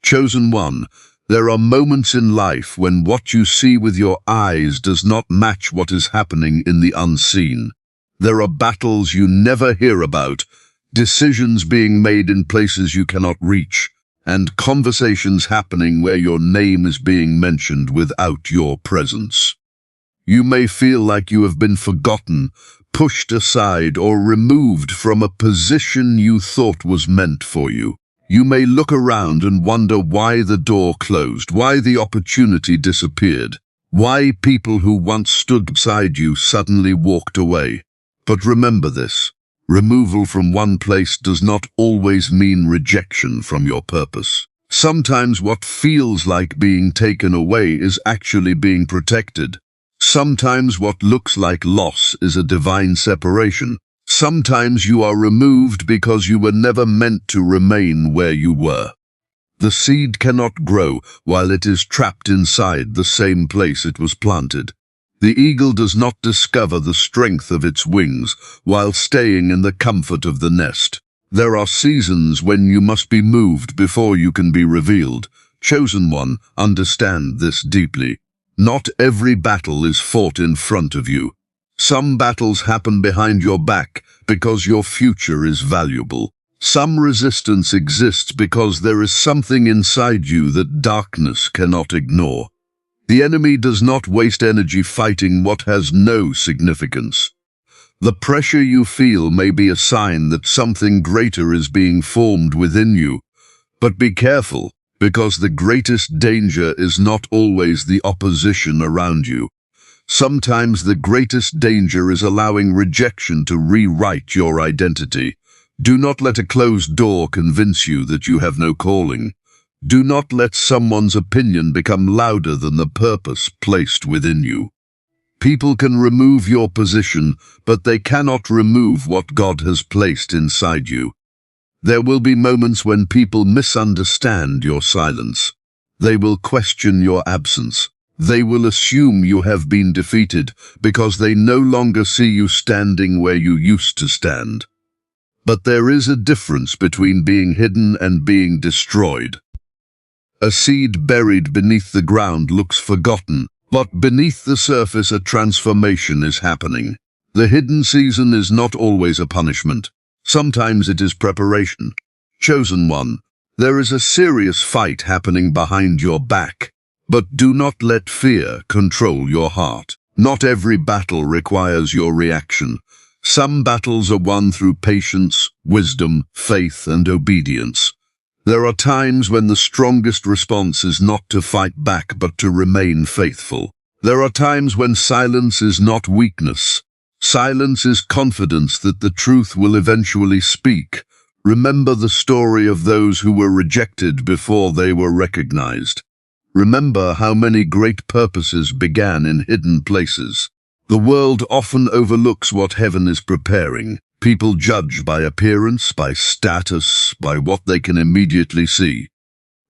Chosen one, there are moments in life when what you see with your eyes does not match what is happening in the unseen. There are battles you never hear about, decisions being made in places you cannot reach, and conversations happening where your name is being mentioned without your presence. You may feel like you have been forgotten, pushed aside, or removed from a position you thought was meant for you. You may look around and wonder why the door closed, why the opportunity disappeared, why people who once stood beside you suddenly walked away. But remember this, removal from one place does not always mean rejection from your purpose. Sometimes what feels like being taken away is actually being protected. Sometimes what looks like loss is a divine separation. Sometimes you are removed because you were never meant to remain where you were. The seed cannot grow while it is trapped inside the same place it was planted. The eagle does not discover the strength of its wings while staying in the comfort of the nest. There are seasons when you must be moved before you can be revealed. Chosen one, understand this deeply. Not every battle is fought in front of you. Some battles happen behind your back because your future is valuable. Some resistance exists because there is something inside you that darkness cannot ignore. The enemy does not waste energy fighting what has no significance. The pressure you feel may be a sign that something greater is being formed within you. But be careful, because the greatest danger is not always the opposition around you. Sometimes the greatest danger is allowing rejection to rewrite your identity. Do not let a closed door convince you that you have no calling. Do not let someone's opinion become louder than the purpose placed within you. People can remove your position, but they cannot remove what God has placed inside you. There will be moments when people misunderstand your silence. They will question your absence. They will assume you have been defeated because they no longer see you standing where you used to stand. But there is a difference between being hidden and being destroyed. A seed buried beneath the ground looks forgotten, but beneath the surface a transformation is happening. The hidden season is not always a punishment. Sometimes it is preparation. Chosen one, there is a serious fight happening behind your back. But do not let fear control your heart. Not every battle requires your reaction. Some battles are won through patience, wisdom, faith, and obedience. There are times when the strongest response is not to fight back but to remain faithful. There are times when silence is not weakness. Silence is confidence that the truth will eventually speak. Remember the story of those who were rejected before they were recognized. Remember how many great purposes began in hidden places. The world often overlooks what heaven is preparing. People judge by appearance, by status, by what they can immediately see.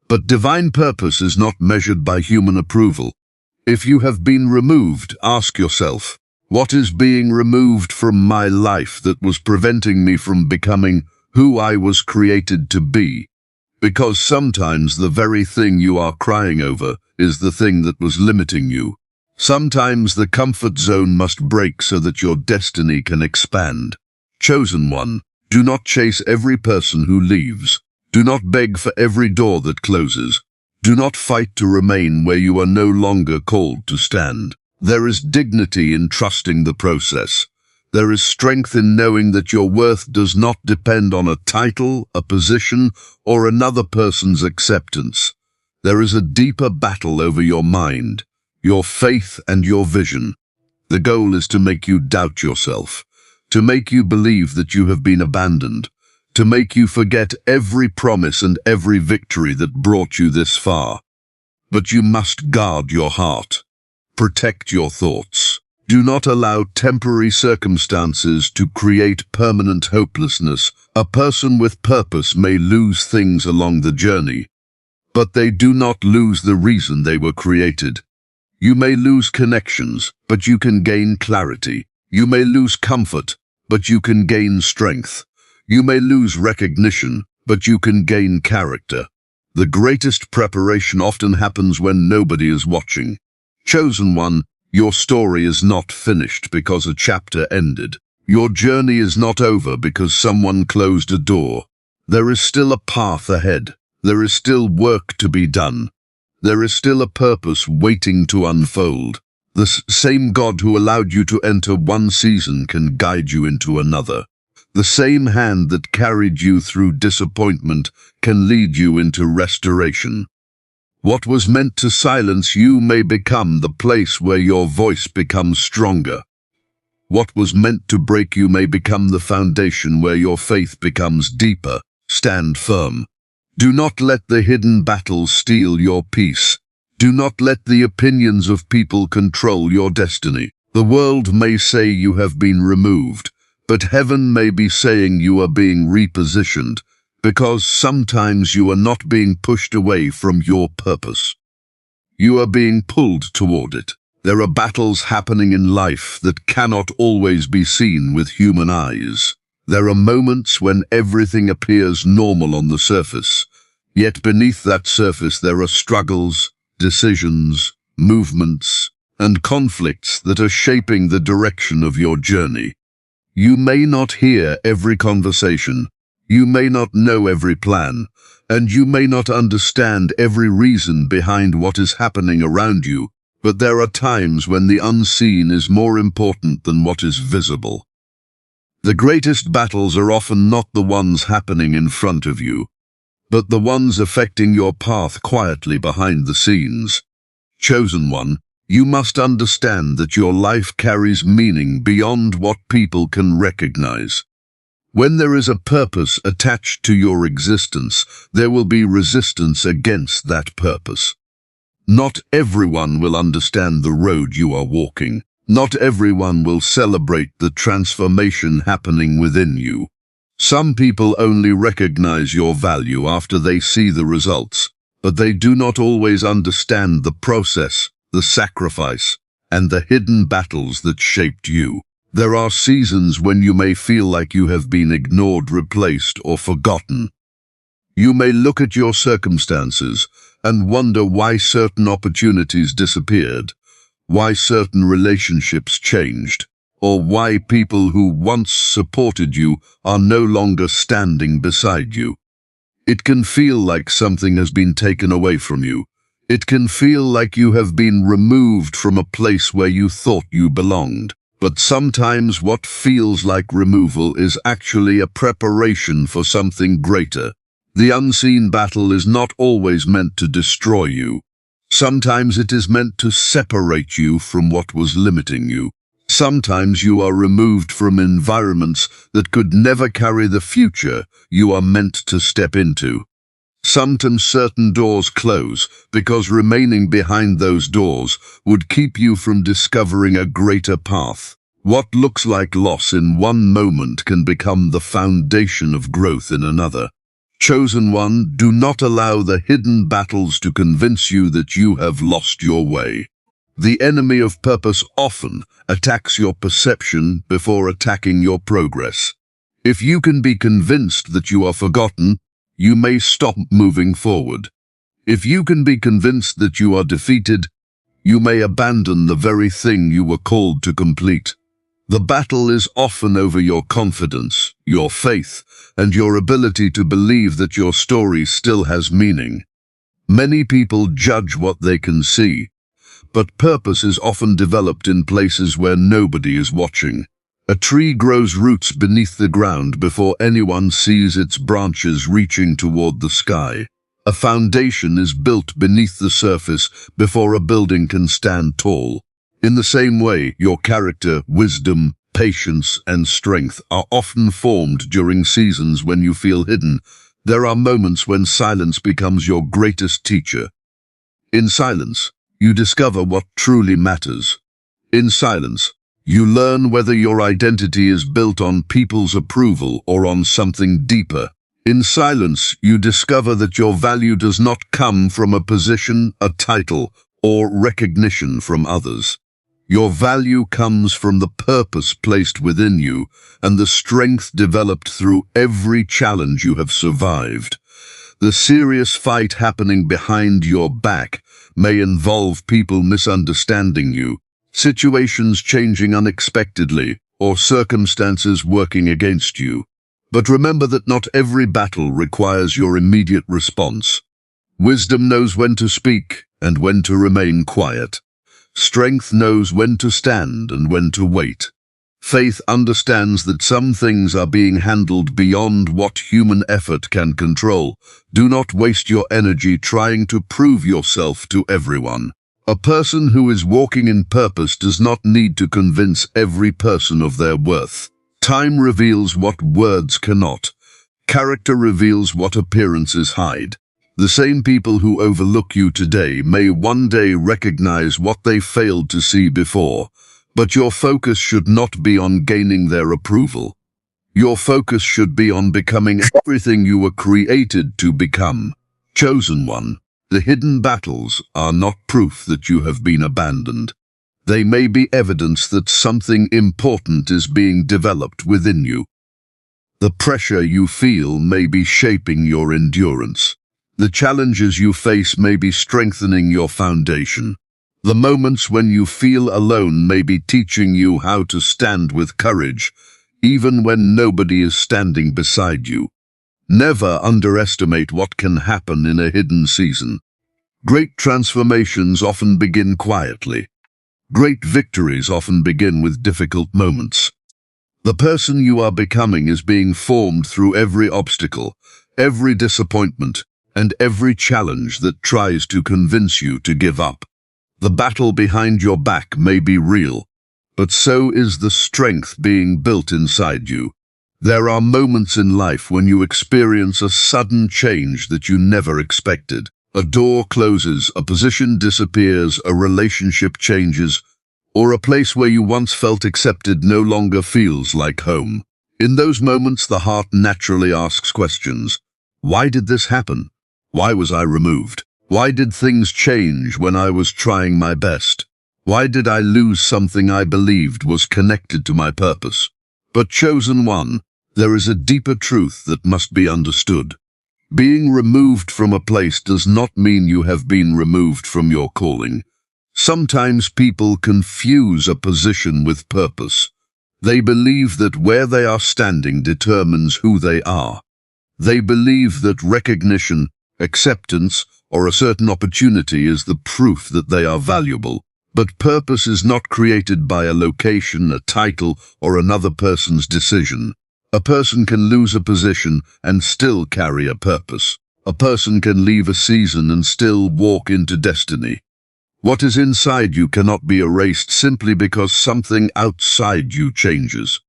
But divine purpose is not measured by human approval. If you have been removed, ask yourself, what is being removed from my life that was preventing me from becoming who I was created to be? Because sometimes the very thing you are crying over is the thing that was limiting you. Sometimes the comfort zone must break so that your destiny can expand. Chosen one, do not chase every person who leaves. Do not beg for every door that closes. Do not fight to remain where you are no longer called to stand. There is dignity in trusting the process. There is strength in knowing that your worth does not depend on a title, a position, or another person's acceptance. There is a deeper battle over your mind, your faith, and your vision. The goal is to make you doubt yourself, to make you believe that you have been abandoned, to make you forget every promise and every victory that brought you this far. But you must guard your heart. Protect your thoughts. Do not allow temporary circumstances to create permanent hopelessness. A person with purpose may lose things along the journey, but they do not lose the reason they were created. You may lose connections, but you can gain clarity. You may lose comfort, but you can gain strength. You may lose recognition, but you can gain character. The greatest preparation often happens when nobody is watching. Chosen one, your story is not finished because a chapter ended. Your journey is not over because someone closed a door. There is still a path ahead. There is still work to be done. There is still a purpose waiting to unfold. The same God who allowed you to enter one season can guide you into another. The same hand that carried you through disappointment can lead you into restoration. What was meant to silence you may become the place where your voice becomes stronger. What was meant to break you may become the foundation where your faith becomes deeper. Stand firm. Do not let the hidden battles steal your peace. Do not let the opinions of people control your destiny. The world may say you have been removed, but heaven may be saying you are being repositioned, because sometimes you are not being pushed away from your purpose. You are being pulled toward it. There are battles happening in life that cannot always be seen with human eyes. There are moments when everything appears normal on the surface, yet beneath that surface there are struggles, decisions, movements, and conflicts that are shaping the direction of your journey. You may not hear every conversation, you may not know every plan, and you may not understand every reason behind what is happening around you, but there are times when the unseen is more important than what is visible. The greatest battles are often not the ones happening in front of you, but the ones affecting your path quietly behind the scenes. Chosen one, you must understand that your life carries meaning beyond what people can recognize. When there is a purpose attached to your existence, there will be resistance against that purpose. Not everyone will understand the road you are walking. Not everyone will celebrate the transformation happening within you. Some people only recognize your value after they see the results, but they do not always understand the process, the sacrifice, and the hidden battles that shaped you. There are seasons when you may feel like you have been ignored, replaced, or forgotten. You may look at your circumstances and wonder why certain opportunities disappeared, why certain relationships changed, or why people who once supported you are no longer standing beside you. It can feel like something has been taken away from you. It can feel like you have been removed from a place where you thought you belonged. But sometimes what feels like removal is actually a preparation for something greater. The unseen battle is not always meant to destroy you. Sometimes it is meant to separate you from what was limiting you. Sometimes you are removed from environments that could never carry the future you are meant to step into. Sometimes certain doors close because remaining behind those doors would keep you from discovering a greater path. What looks like loss in one moment can become the foundation of growth in another. Chosen one, do not allow the hidden battles to convince you that you have lost your way. The enemy of purpose often attacks your perception before attacking your progress. If you can be convinced that you are forgotten, you may stop moving forward. If you can be convinced that you are defeated, you may abandon the very thing you were called to complete. The battle is often over your confidence, your faith, and your ability to believe that your story still has meaning. Many people judge what they can see, but purpose is often developed in places where nobody is watching. A tree grows roots beneath the ground before anyone sees its branches reaching toward the sky. A foundation is built beneath the surface before a building can stand tall. In the same way, your character, wisdom, patience, and strength are often formed during seasons when you feel hidden. There are moments when silence becomes your greatest teacher. In silence, you discover what truly matters. In silence, you learn whether your identity is built on people's approval or on something deeper. In silence, you discover that your value does not come from a position, a title, or recognition from others. Your value comes from the purpose placed within you and the strength developed through every challenge you have survived. The serious fight happening behind your back may involve people misunderstanding you, situations changing unexpectedly, or circumstances working against you. But remember that not every battle requires your immediate response. Wisdom knows when to speak and when to remain quiet. Strength knows when to stand and when to wait. Faith understands that some things are being handled beyond what human effort can control. Do not waste your energy trying to prove yourself to everyone. A person who is walking in purpose does not need to convince every person of their worth. Time reveals what words cannot. Character reveals what appearances hide. The same people who overlook you today may one day recognize what they failed to see before. But your focus should not be on gaining their approval. Your focus should be on becoming everything you were created to become. Chosen one, the hidden battles are not proof that you have been abandoned. They may be evidence that something important is being developed within you. The pressure you feel may be shaping your endurance. The challenges you face may be strengthening your foundation. The moments when you feel alone may be teaching you how to stand with courage, even when nobody is standing beside you. Never underestimate what can happen in a hidden season. Great transformations often begin quietly. Great victories often begin with difficult moments. The person you are becoming is being formed through every obstacle, every disappointment, and every challenge that tries to convince you to give up. The battle behind your back may be real, but so is the strength being built inside you. There are moments in life when you experience a sudden change that you never expected. A door closes, a position disappears, a relationship changes, or a place where you once felt accepted no longer feels like home. In those moments, the heart naturally asks questions. Why did this happen? Why was I removed? Why did things change when I was trying my best? Why did I lose something I believed was connected to my purpose? But chosen one, there is a deeper truth that must be understood. Being removed from a place does not mean you have been removed from your calling. Sometimes people confuse a position with purpose. They believe that where they are standing determines who they are. They believe that recognition, acceptance, or a certain opportunity is the proof that they are valuable. But purpose is not created by a location, a title, or another person's decision. A person can lose a position and still carry a purpose. A person can leave a season and still walk into destiny. What is inside you cannot be erased simply because something outside you changes.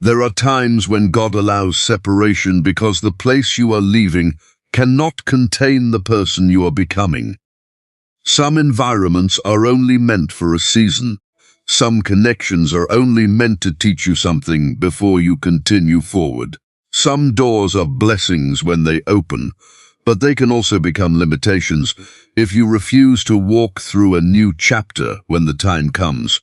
There are times when God allows separation because the place you are leaving cannot contain the person you are becoming. Some environments are only meant for a season. Some connections are only meant to teach you something before you continue forward. Some doors are blessings when they open, but they can also become limitations if you refuse to walk through a new chapter when the time comes.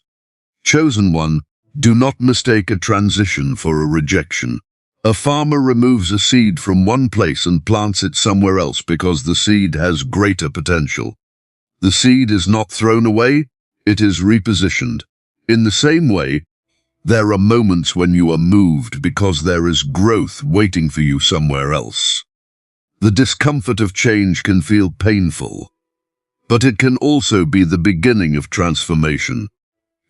Chosen one, do not mistake a transition for a rejection. A farmer removes a seed from one place and plants it somewhere else because the seed has greater potential. The seed is not thrown away, it is repositioned. In the same way, there are moments when you are moved because there is growth waiting for you somewhere else. The discomfort of change can feel painful, but it can also be the beginning of transformation.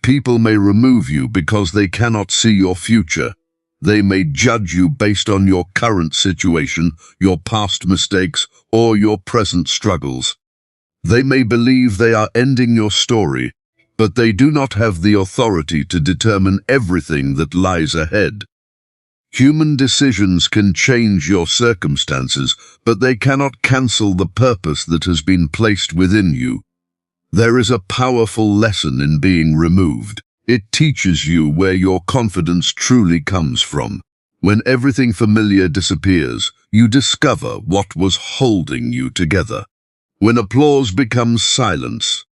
People may remove you because they cannot see your future. They may judge you based on your current situation, your past mistakes, or your present struggles. They may believe they are ending your story, but they do not have the authority to determine everything that lies ahead. Human decisions can change your circumstances, but they cannot cancel the purpose that has been placed within you. There is a powerful lesson in being removed. It teaches you where your confidence truly comes from. When everything familiar disappears, you discover what was holding you together. When applause becomes silence,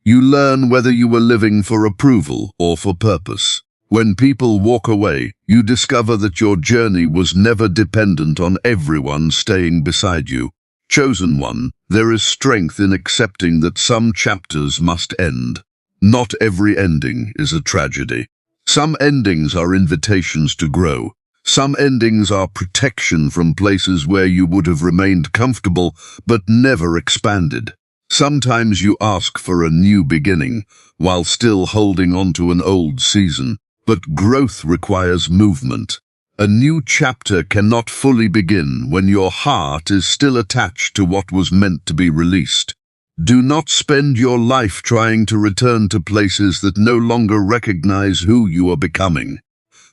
you learn whether you were living for approval or for purpose. When people walk away, you discover that your journey was never dependent on everyone staying beside you. Chosen one, there is strength in accepting that some chapters must end. Not every ending is a tragedy. Some endings are invitations to grow. Some endings are protection from places where you would have remained comfortable but never expanded. Sometimes you ask for a new beginning while still holding on to an old season, but growth requires movement. A new chapter cannot fully begin when your heart is still attached to what was meant to be released. Do not spend your life trying to return to places that no longer recognize who you are becoming.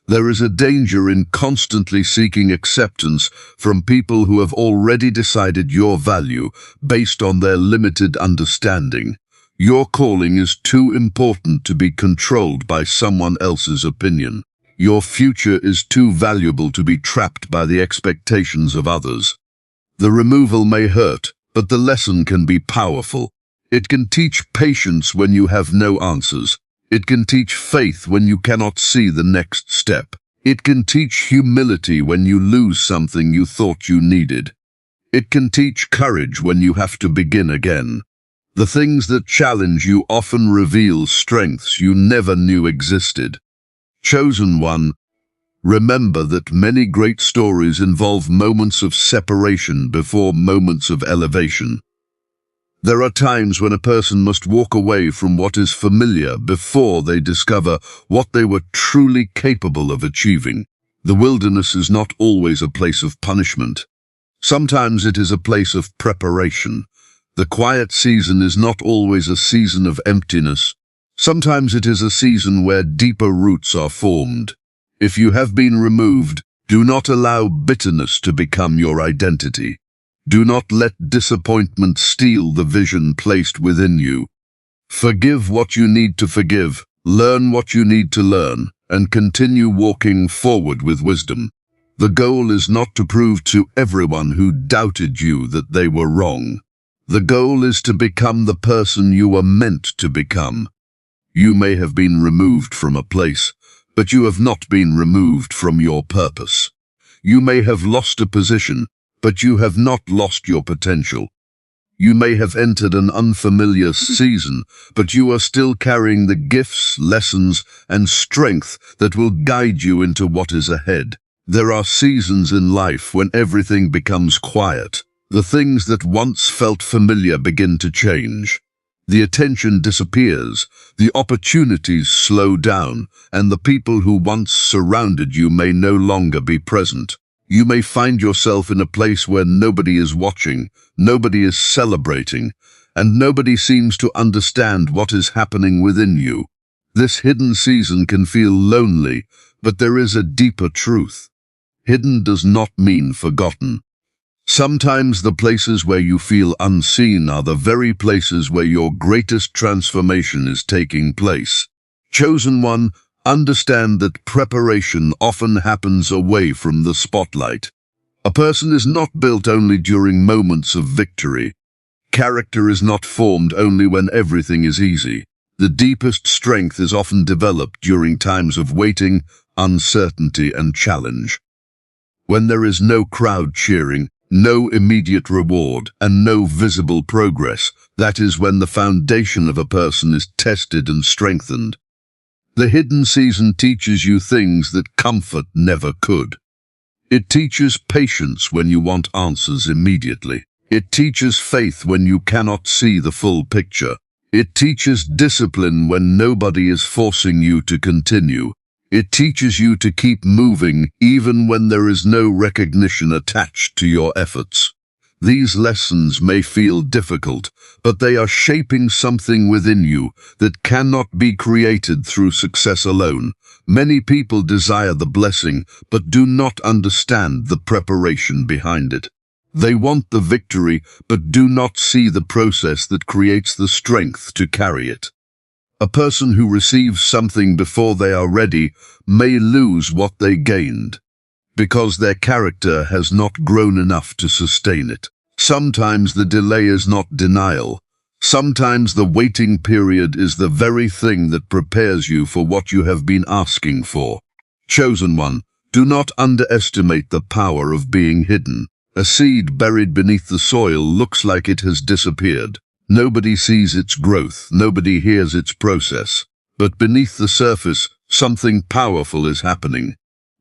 There is a danger in constantly seeking acceptance from people who have already decided your value based on their limited understanding. Your calling is too important to be controlled by someone else's opinion. Your future is too valuable to be trapped by the expectations of others. The removal may hurt, but the lesson can be powerful. It can teach patience when you have no answers. It can teach faith when you cannot see the next step. It can teach humility when you lose something you thought you needed. It can teach courage when you have to begin again. The things that challenge you often reveal strengths you never knew existed. Chosen one, remember that many great stories involve moments of separation before moments of elevation. There are times when a person must walk away from what is familiar before they discover what they were truly capable of achieving. The wilderness is not always a place of punishment. Sometimes it is a place of preparation. The quiet season is not always a season of emptiness. Sometimes it is a season where deeper roots are formed. If you have been removed, do not allow bitterness to become your identity. Do not let disappointment steal the vision placed within you. Forgive what you need to forgive, learn what you need to learn, and continue walking forward with wisdom. The goal is not to prove to everyone who doubted you that they were wrong. The goal is to become the person you were meant to become. You may have been removed from a place, but you have not been removed from your purpose. You may have lost a position, but you have not lost your potential. You may have entered an unfamiliar season, but you are still carrying the gifts, lessons, and strength that will guide you into what is ahead. There are seasons in life when everything becomes quiet. The things that once felt familiar begin to change. The attention disappears, the opportunities slow down, and the people who once surrounded you may no longer be present. You may find yourself in a place where nobody is watching, nobody is celebrating, and nobody seems to understand what is happening within you. This hidden season can feel lonely, but there is a deeper truth. Hidden does not mean forgotten. Sometimes the places where you feel unseen are the very places where your greatest transformation is taking place. Chosen one, understand that preparation often happens away from the spotlight. A person is not built only during moments of victory. Character is not formed only when everything is easy. The deepest strength is often developed during times of waiting, uncertainty, and challenge. When there is no crowd cheering, no immediate reward, and no visible progress, that is when the foundation of a person is tested and strengthened. The hidden season teaches you things that comfort never could. It teaches patience when you want answers immediately. It teaches faith when you cannot see the full picture. It teaches discipline when nobody is forcing you to continue. It teaches you to keep moving even when there is no recognition attached to your efforts. These lessons may feel difficult, but they are shaping something within you that cannot be created through success alone. Many people desire the blessing, but do not understand the preparation behind it. They want the victory, but do not see the process that creates the strength to carry it. A person who receives something before they are ready may lose what they gained, because their character has not grown enough to sustain it. Sometimes the delay is not denial. Sometimes the waiting period is the very thing that prepares you for what you have been asking for. Chosen one, do not underestimate the power of being hidden. A seed buried beneath the soil looks like it has disappeared. Nobody sees its growth, nobody hears its process. But beneath the surface, something powerful is happening.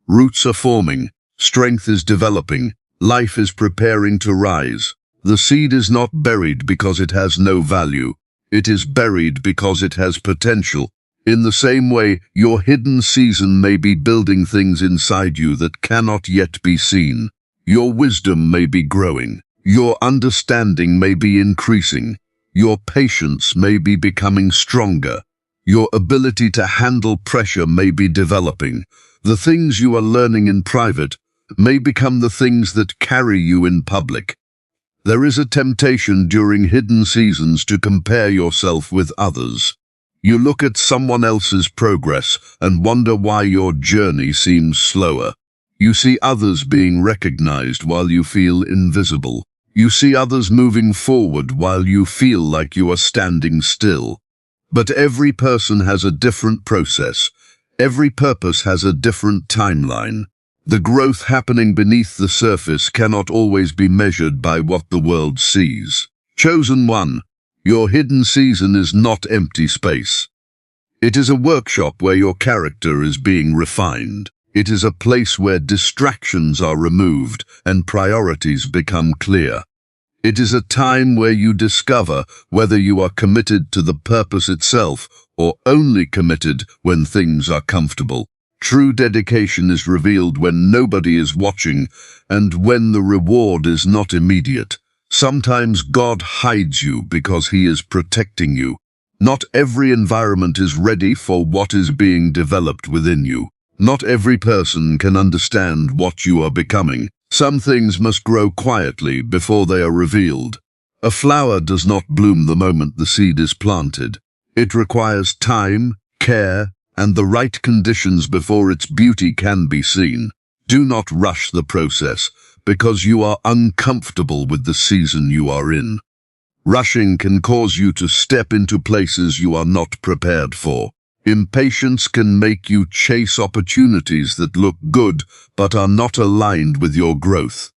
Roots are forming, strength is developing, life is preparing to rise. The seed is not buried because it has no value. It is buried because it has potential. In the same way, your hidden season may be building things inside you that cannot yet be seen. Your wisdom may be growing. Your understanding may be increasing. Your patience may be becoming stronger. Your ability to handle pressure may be developing. The things you are learning in private may become the things that carry you in public. There is a temptation during hidden seasons to compare yourself with others. You look at someone else's progress and wonder why your journey seems slower. You see others being recognized while you feel invisible. You see others moving forward while you feel like you are standing still. But every person has a different process. Every purpose has a different timeline. The growth happening beneath the surface cannot always be measured by what the world sees. Chosen one, your hidden season is not empty space. It is a workshop where your character is being refined. It is a place where distractions are removed and priorities become clear. It is a time where you discover whether you are committed to the purpose itself or only committed when things are comfortable. True dedication is revealed when nobody is watching and when the reward is not immediate. Sometimes God hides you because He is protecting you. Not every environment is ready for what is being developed within you. Not every person can understand what you are becoming. Some things must grow quietly before they are revealed. A flower does not bloom the moment the seed is planted. It requires time, care, and the right conditions before its beauty can be seen. Do not rush the process because you are uncomfortable with the season you are in. Rushing can cause you to step into places you are not prepared for. Impatience can make you chase opportunities that look good but are not aligned with your growth.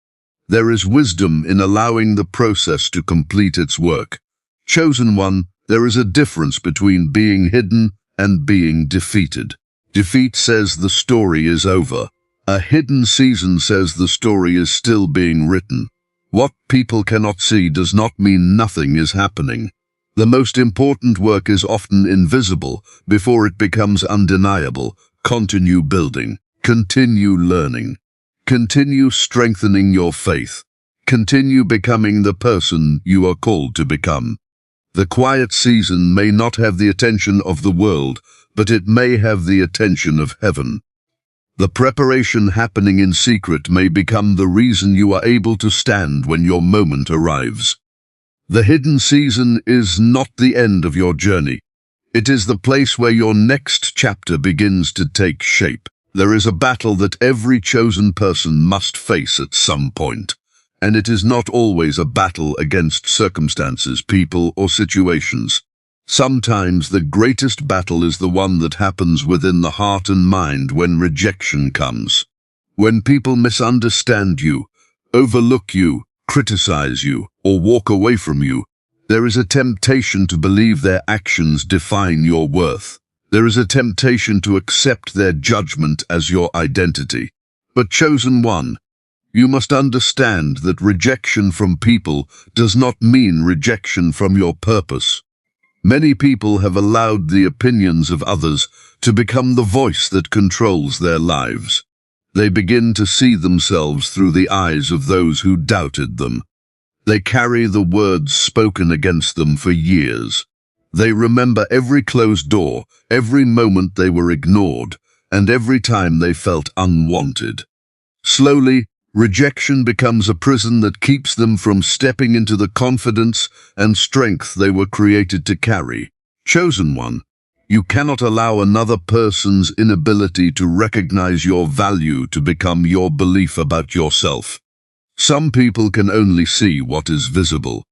There is wisdom in allowing the process to complete its work. Chosen one, there is a difference between being hidden and being defeated. Defeat says the story is over. A hidden season says the story is still being written. What people cannot see does not mean nothing is happening. The most important work is often invisible before it becomes undeniable. Continue building. Continue learning. Continue strengthening your faith. Continue becoming the person you are called to become. The quiet season may not have the attention of the world, but it may have the attention of heaven. The preparation happening in secret may become the reason you are able to stand when your moment arrives. The hidden season is not the end of your journey. It is the place where your next chapter begins to take shape. There is a battle that every chosen person must face at some point. And it is not always a battle against circumstances, people, or situations. Sometimes the greatest battle is the one that happens within the heart and mind when rejection comes. When people misunderstand you, overlook you, criticize you, or walk away from you, there is a temptation to believe their actions define your worth. There is a temptation to accept their judgment as your identity. But chosen one, you must understand that rejection from people does not mean rejection from your purpose. Many people have allowed the opinions of others to become the voice that controls their lives. They begin to see themselves through the eyes of those who doubted them. They carry the words spoken against them for years. They remember every closed door, every moment they were ignored, and every time they felt unwanted. Slowly, rejection becomes a prison that keeps them from stepping into the confidence and strength they were created to carry. Chosen one, you cannot allow another person's inability to recognize your value to become your belief about yourself. Some people can only see what is visible.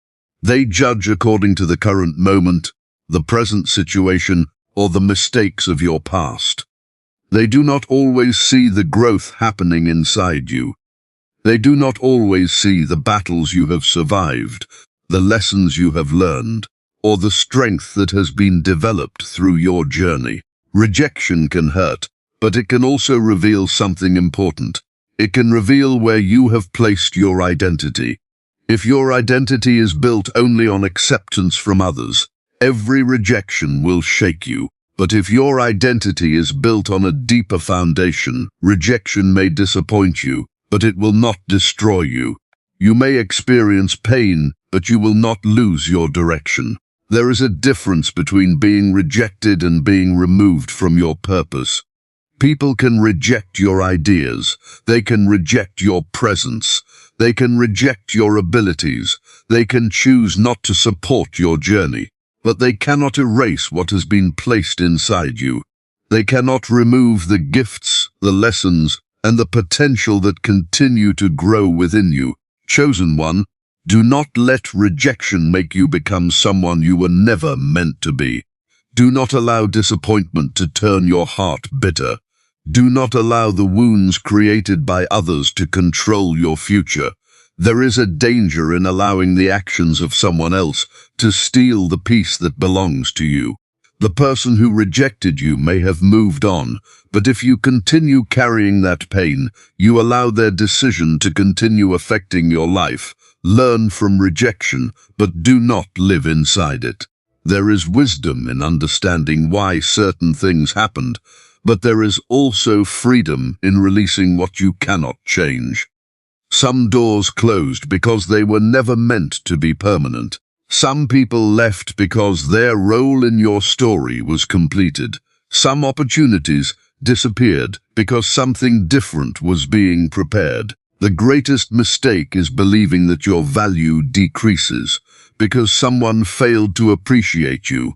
They judge according to the current moment, the present situation, or the mistakes of your past. They do not always see the growth happening inside you. They do not always see the battles you have survived, the lessons you have learned, or the strength that has been developed through your journey. Rejection can hurt, but it can also reveal something important. It can reveal where you have placed your identity. If your identity is built only on acceptance from others, every rejection will shake you. But if your identity is built on a deeper foundation, rejection may disappoint you, but it will not destroy you. You may experience pain, but you will not lose your direction. There is a difference between being rejected and being removed from your purpose. People can reject your ideas. They can reject your presence. They can reject your abilities. They can choose not to support your journey. But they cannot erase what has been placed inside you. They cannot remove the gifts, the lessons, and the potential that continue to grow within you. Chosen one, do not let rejection make you become someone you were never meant to be. Do not allow disappointment to turn your heart bitter. Do not allow the wounds created by others to control your future. There is a danger in allowing the actions of someone else to steal the peace that belongs to you. The person who rejected you may have moved on, but if you continue carrying that pain, you allow their decision to continue affecting your life. Learn from rejection, but do not live inside it. There is wisdom in understanding why certain things happened, but there is also freedom in releasing what you cannot change. Some doors closed because they were never meant to be permanent. Some people left because their role in your story was completed. Some opportunities disappeared because something different was being prepared. The greatest mistake is believing that your value decreases because someone failed to appreciate you.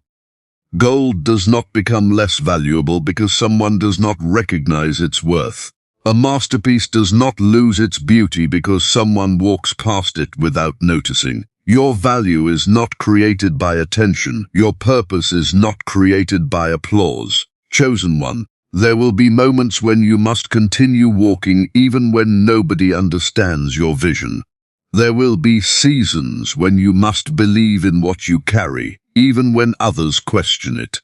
Gold does not become less valuable because someone does not recognize its worth. A masterpiece does not lose its beauty because someone walks past it without noticing. Your value is not created by attention. Your purpose is not created by applause. Chosen one, there will be moments when you must continue walking even when nobody understands your vision. There will be seasons when you must believe in what you carry, even when others question it.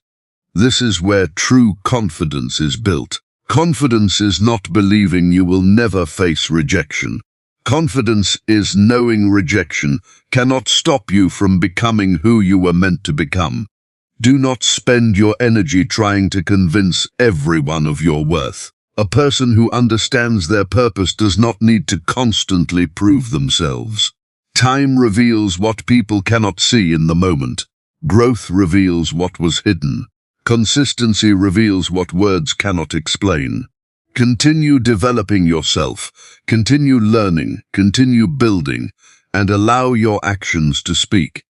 This is where true confidence is built. Confidence is not believing you will never face rejection. Confidence is knowing rejection cannot stop you from becoming who you were meant to become. Do not spend your energy trying to convince everyone of your worth. A person who understands their purpose does not need to constantly prove themselves. Time reveals what people cannot see in the moment. Growth reveals what was hidden. Consistency reveals what words cannot explain. Continue developing yourself, continue learning, continue building, and allow your actions to speak.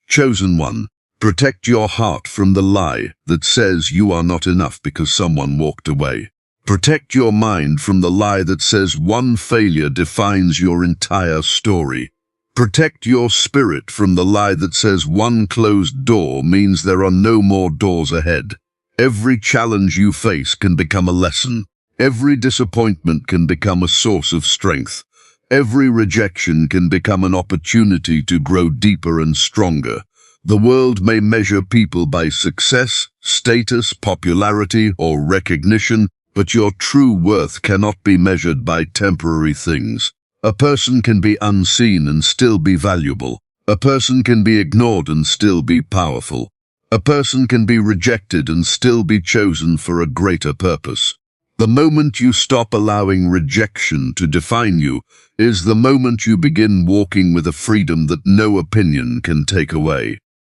Chosen one, protect your heart from the lie that says you are not enough because someone walked away. Protect your mind from the lie that says one failure defines your entire story. Protect your spirit from the lie that says one closed door means there are no more doors ahead. Every challenge you face can become a lesson. Every disappointment can become a source of strength. Every rejection can become an opportunity to grow deeper and stronger. The world may measure people by success, status, popularity, or recognition, but your true worth cannot be measured by temporary things. A person can be unseen and still be valuable. A person can be ignored and still be powerful. A person can be rejected and still be chosen for a greater purpose. The moment you stop allowing rejection to define you is the moment you begin walking with a freedom that no opinion can take away.